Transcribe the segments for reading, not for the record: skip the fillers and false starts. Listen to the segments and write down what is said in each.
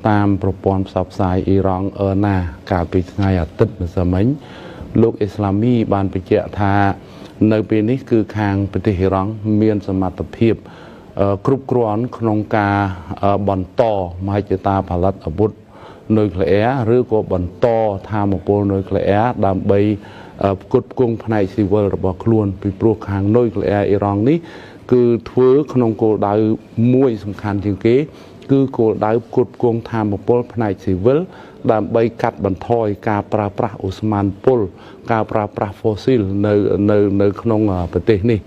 តាមប្រព័ន្ធផ្សព្វផ្សាយអ៊ីរ៉ង់ណាកាលពីថ្ងៃអាទិត្យម្សិលមិញលោកអ៊ីស្លាមីបានបញ្ជាក់ថានៅពេលនេះគឺខាងប្រទេសអ៊ីរ៉ង់មានសមត្ថភាពគ្រប់គ្រាន់ក្នុងការបន្តមហិច្ឆតាផលិតអាវុធនុយក្លេអ៊ែរឬក៏បន្តថាមពលនុយក្លេអ៊ែរដើម្បីផ្គត់ផ្គង់ផ្នែកស៊ីវិលរបស់ខ្លួនពីព្រោះខាងនុយក្លេអ៊ែរអ៊ីរ៉ង់នេះគឺធ្វើក្នុងគោលដៅមួយសំខាន់ជាងគេគឺគោលដៅផ្គត់ផ្គង់ថាមពលផ្នែកស៊ីវិលដើម្បីកាត់បន្ថយការប្រើប្រាស់អូស្មန်ពុលការប្រើប្រាស់ហ្វូស៊ីលនៅក្នុងប្រទេសនេះ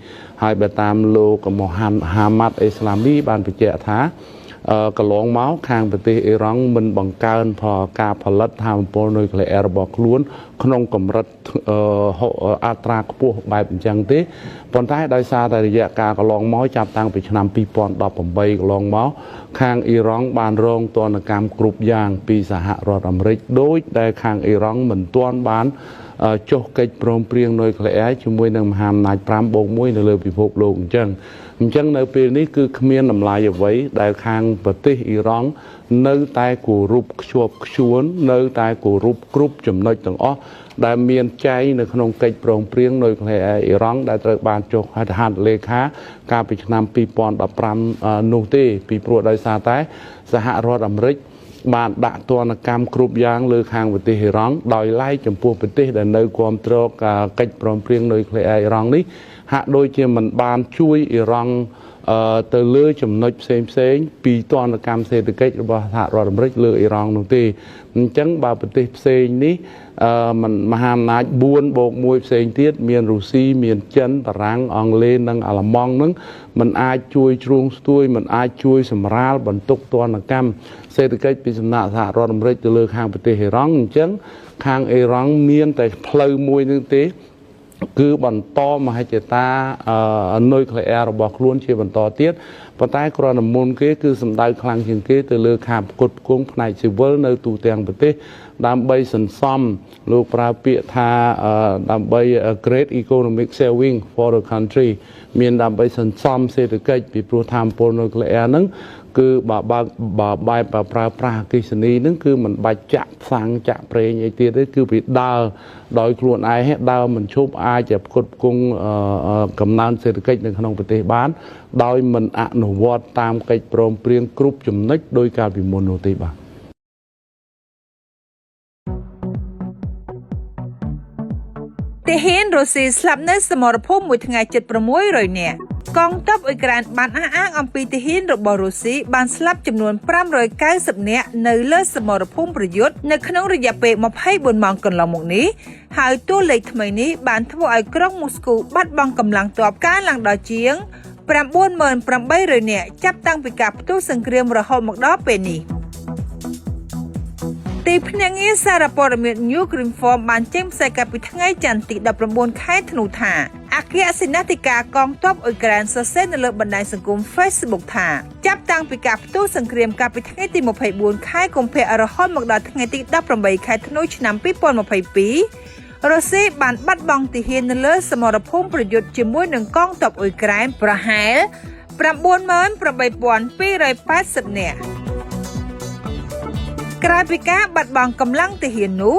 ហើយបើតាមលោកមូហាម៉ាត់អ៊ីស្លាមីបានបញ្ជាក់ថាកន្លងមកខាងប្រទេសអ៊ីរ៉ង់មិនបង្កើនការផលិតថាមពលនុយក្លេអ៊ែររបស់ខ្លួនក្នុងកម្រិតអត្រាខ្ពស់បែបអញ្ចឹងទេប៉ុន្តែដោយសារតែរយៈកាលកន្លងមកចាប់តាំងពីឆ្នាំ2018កន្លងមកខាងអ៊ីរ៉ង់បានរងទណ្ឌកម្មគ្រប់យ៉ាងពីសហរដ្ឋអាមេរិកដោយដែលខាងអ៊ីរ៉ង់មិនទាន់បានចុះកិច្ចព្រមព្រៀងនុយក្លេអ៊ែរជាមួយនឹងមហាអំណាច 5+1 នៅលើពិភពលោកអញ្ចឹងនៅពេលនេះគឺគ្មានតម្លៃអ្វីដែលខាងប្រទេសអ៊ីរ៉ង់នៅតែគោរពខ្ជាប់ខ្ជួននៅតែគោរពគ្រប់ចំណុចទាំងអស់ដែលមានចែងនៅក្នុងកិច្ចព្រមព្រៀងនុយក្លេអ៊ែរអ៊ីរ៉ង់ដែលត្រូវបានចុះហត្ថលេខាកាលពីឆ្នាំ2015នោះទេពីព្រោះដោយសារតែសហរដ្ឋអាមេរិកបានដាក់ទណ្ឌកម្មគ្រប់យ៉ាងលើខាងប្រទេសអ៊ីរ៉ង់ដោយឡែកចំពោះប្រទេសដែលនៅគ្រប់គ្រងកិច្ចព្រមព្រៀងនុយក្លេអ៊ែរអ៊ីរ៉ង់នេះហាក់ដូចជាមិនបានជួយអ៊ីរ៉ង់ទៅលើចំណុចផ្សេងពីទណ្ឌកម្មសេដ្ឋកិច្ចរបស់សហរដ្ឋអាមេរិកលើអ៊ីរ៉ង់នោះទេអញ្ចឹងបើប្រទេសផ្សេងនេះមហាអំណាច 4+1 ផ្សេងទៀតមានរុស្ស៊ីមានចិនបារាំងអង់គ្លេសនិងអាល្លឺម៉ង់នឹងមិនអាចជួយជ្រោងស្ទួយមិនអាចជួយសម្រាលបន្ទុកទណ្ឌកម្មសេដ្ឋកិច្ចពីសំណាក់សហរដ្ឋអាមេរិកទៅលើខាងប្រទេសអ៊ីរ៉ង់អញ្ចឹងខាងអ៊ីរ៉ង់មានតែផ្លូវមួយនឹងទេគឺបន្តមហិច្ឆតានុយក្លេអ៊ែររបស់ខ្លួនជាបន្តទៀតប៉ុន្តែគ្រាន់តែមុនគេគឺសម្ដៅខ្លាំងជាងគេទៅលើការផ្គត់ផ្គង់ផ្នែកស៊ីវិលនៅទូទាំងប្រទេសដើម្បីសន្សំលោកប្រើពាក្យថាដើម្បី great economic saving for the country មានដើម្បីសន្សំសេដ្ឋកិច្ចពីព្រោះថាមពលនុយក្លេអ៊ែរហ្នឹងគឺបើបែបប្រើប្រាស់អគ្គិសនីហ្នឹងគឺមិនបាច់ចាក់ផ្សាំងចាក់ប្រេងអីទៀតទេគឺវាដើរដោយខ្លួនឯងដើរមិនឈប់អាចจะផ្គត់ផ្គង់កំណើនសេដ្ឋកិច្ចនៅក្នុងប្រទេសបានដោយមិនអនុវត្តតាមកិច្ចព្រមព្រៀងគ្រប់ចំណុចដោយកាលពីមុននោះទេបាទទាហានរុស្ស៊ីស្លាប់នៅសមរភូមិមួយថ្ងៃជិត600នាក់កងទ័ពអ៊ុយក្រែនបានអះអាងអំពីទាហានរបស់រុស្ស៊ីបានស្លាប់ចំនួន590នាក់នៅលើសមរភូមិប្រយុទ្ធនៅក្នុងរយៈពេល24ម៉ោងកន្លងមកនេះហើយតួលេខថ្មីនេះបានធ្វើឲ្យក្រុងមូស្គូបាត់បង់កម្លាំងទ័ពកើនឡើងដល់ជាង 98,800 នាក់ចាប់តាំងពីការផ្ទុះសង្គ្រាមរហូតមកដល់ពេលនេះទីភ្នាក់ងារសារព័ត៌មាន New Green Form បានចេញផ្សាយកាលពីថ្ងៃច័ន្ទទី19ខែធ្នូថាអគ្គសេនាធិការកងទ័ពអ៊ុយក្រែនសរសេរនៅលើបណ្ដាញសង្គម Facebook ថាចាប់តាំងពីការផ្ទុះសង្គ្រាមកាលពីថ្ងៃទី24ខែកុម្ភៈរហូតមកដល់ថ្ងៃទី18ខែធ្នូឆ្នាំ2022រុស្ស៊ីបានបាត់បង់ទាហាននៅលើសមរភូមិប្រយុទ្ធជាមួយនឹងកងទ័ពអ៊ុយក្រែនប្រហែល 98,280 នាក់ក្រៅពីការបាត់បង់កម្លាំងទាហាននោះ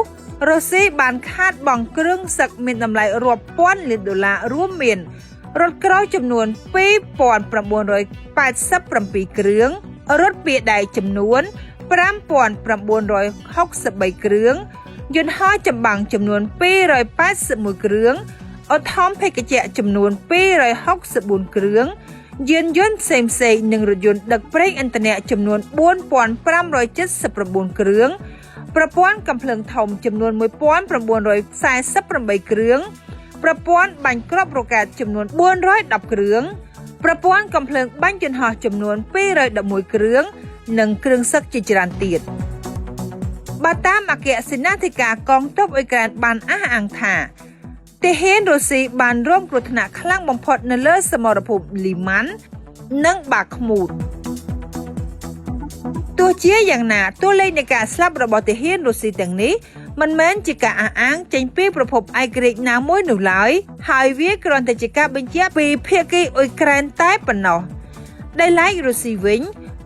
រុស្ស៊ីបានខាតបង់គ្រឿងសឹកមានតម្លៃរាប់ពាន់លានដុល្លាររួមមានរថក្រោយចំនួន 2,987 គ្រឿងរថពាដៃចំនួន 5,963 គ្រឿងយន្តហោះចម្បាំងចំនួន 281 គ្រឿងឧទ្ធម្ភាគចក្រចំនួន 264 គ្រឿងយានយន្តផ្សេងៗនិងរថយន្តដឹកប្រេងឥន្ធនៈចំនួន 4,579 គ្រឿងប្រព័ន្ធកាំភ្លើងធំចំនួន 1,948 គ្រឿងប្រព័ន្ធបាញ់គ្រាប់រ៉ុកែតចំនួន 410 គ្រឿងប្រព័ន្ធកាំភ្លើងបាញ់យន្តហោះចំនួន 211 គ្រឿងនិងគ្រឿងសឹកជាច្រើនទៀតបើតាមអគ្គសេនាធិការកងទ័ពអ៊ុយក្រែនបានអះអាងថាទាហានរុស្ស៊ីបានរងគ្រោះថ្នាក់ខ្លាំងបំផុតនៅលើសមរភូមិលីម៉ាន់និងបាខ្មូតទោះជាយ៉ាងណាតួលេខនៃការស្លាប់របស់ទាហានរុស្ស៊ីទាំងនេះមិនមែនជាការអះអាងចេញពីប្រភពឯករាជ្យណាមួយនោះឡើយហើយវាគ្រាន់តែជាការបញ្ជាក់ពីភាគីអ៊ុយក្រែនតែប៉ុណ្ណោះដែលឡែករុស្ស៊ីវិញ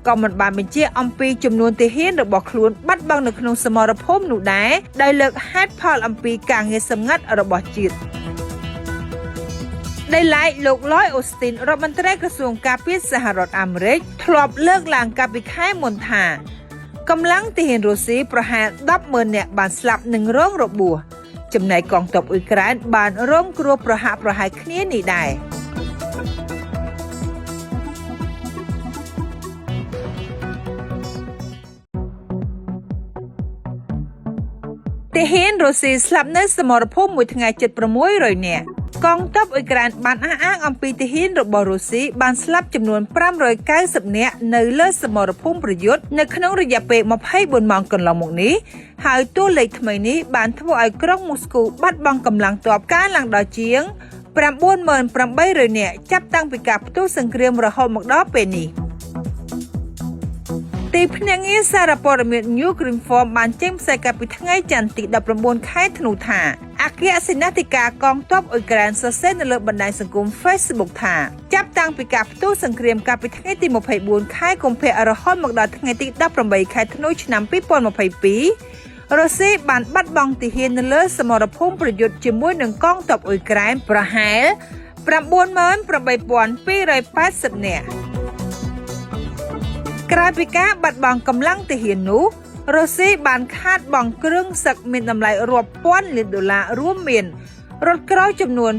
ក៏មិនបានបញ្ជាក់អំពីចំនួនទាហានរបស់ខ្លួនបាត់បង់នៅក្នុងសមរភូមិនោះដែរដោយលើកហេតុផលអំពីការងារសម្ងាត់របស់ជាតិដែលឡែកលោក Lloyd Austin រដ្ឋមន្ត្រីក្រសួងការពារសហរដ្ឋអាមេរិកធ្លាប់លើកឡើងកាលពីខែមុនថាកម្លាំងទាហានរុស្ស៊ីប្រហែល 10,000 នាក់បានស្លាប់និងរងរបួសចំណែកកងទ័ពអ៊ុយក្រែនបានរងគ្រោះប្រហាក់ប្រហែលគ្នានេះដែរទាហានរុស្ស៊ីស្លាប់នៅសមរភូមិមួយថ្ងៃជិត 600 នាក់កងទ័ពអ៊ុយក្រែនបានអះអាងអំពីទាហានរបស់រុស្ស៊ីបានស្លាប់ចំនួន 590 នាក់នៅលើសមរភូមិប្រយុទ្ធនៅក្នុងរយៈពេល 24 ម៉ោងកន្លងមកនេះហើយតួលេខថ្មីនេះបានធ្វើឲ្យក្រុងមូស្គូបាត់បង់កម្លាំងទ័ពកើនឡើងដល់ជាង 98,800 នាក់ចាប់តាំងពីការផ្ទុះសង្គ្រាមរហូតមកដល់ពេលនេះទីភ្នាក់ងារសារព័ត៌មាន New Green Form បានចេញផ្សាយកាលពីថ្ងៃច័ន្ទទី 19 ខែធ្នូថាអគ្គសេនាធិការកងទ័ពអ៊ុយក្រែនសរសេរនៅលើបណ្ដាញសង្គម Facebook ថាចាប់តាំងពីការផ្ទុះសង្គ្រាមកាលពីថ្ងៃទី 24 ខែកុម្ភៈរហូតមកដល់ថ្ងៃទី 18 ខែធ្នូឆ្នាំ 2022រុស្ស៊ីបានបាត់បង់ទាហាននៅលើសមរភូមិប្រយុទ្ធជាមួយនឹងកងទ័ពអ៊ុយក្រែនប្រហែល 98,280 នាក់ក្រៅពីការបាត់បង់កម្លាំងទាហាននោះរុស្ស៊ីបានខាតបង់គ្រឿងសឹកមានតម្លៃរាប់ពាន់លានដុល្លាររួមមានរថក្រោយចំនួន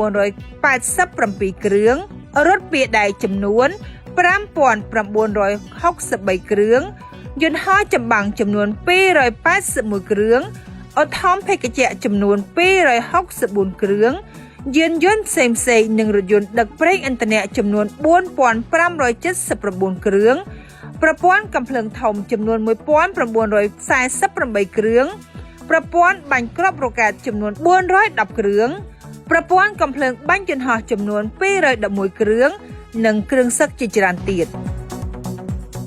2,987 គ្រឿងរថពាដែកចំនួន 5,963 គ្រឿងយន្តហោះចម្បាំងចំនួន 281 គ្រឿងអុធម្មភេកជ្ជៈចំនួន 264 គ្រឿងយានយន្តផ្សេងៗនិងរថយន្តដឹកប្រេងឥន្ធនៈចំនួន 4,579 គ្រឿងប្រព័ន្ធកាំភ្លើងធំចំនួន 1,948 គ្រឿងប្រព័ន្ធបាញ់គ្រាប់រ៉ុកែតចំនួន 410 គ្រឿងប្រព័ន្ធកាំភ្លើងបាញ់យន្តហោះចំនួន 211 គ្រឿងនិងគ្រឿងសឹកជាច្រើនទៀត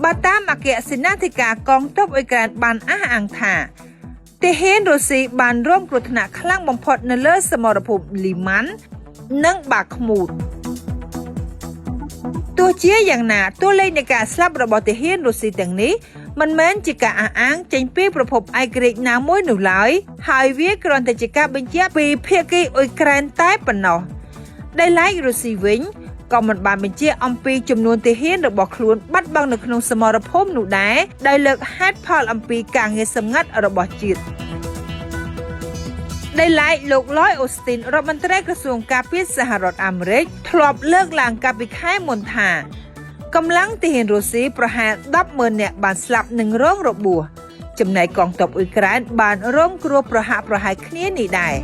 បើតាមអគ្គសេនាធិការកងទ័ពអ៊ុយក្រែនបានអះអាងថាទាហានរុស្ស៊ីបានរងគ្រោះថ្នាក់ខ្លាំងបំផុតនៅលើសមរភូមិលីម៉ាន់និងបាឃ្មូតទោះជាយ៉ាងណាតួលេខនៃការស្លាប់របស់ទាហានរុស្ស៊ីទាំងនេះមិនមែនជាការអះអាងចេញពីប្រភពឯករាជ្យណាមួយនោះឡើយហើយវាគ្រាន់តែជាការបញ្ជាក់ពីភាគីអ៊ុយក្រែនតែប៉ុណ្ណោះដែលឡែករុស្ស៊ីវិញក៏មិនបានបញ្ជាក់អំពីចំនួនទាហានរបស់ខ្លួនបាត់បង់នៅក្នុងសមរភូមិនោះដែរដោយលើកហេតុផលអំពីការងារសម្ងាត់របស់ជាតិដែលឡែកលោក Lloyd Austin រដ្ឋមន្ត្រីក្រសួងការពារសហរដ្ឋអាមេរិកធ្លាប់លើកឡើងកាលពីខែមុនថាកម្លាំងទាហានរុស្ស៊ីប្រហែល 10,000 នាក់បានស្លាប់និងរងរបួសចំណែកកងទ័ពអ៊ុយក្រែនបានរងគ្រោះប្រហាក់ប្រហែលគ្នានេះដែរ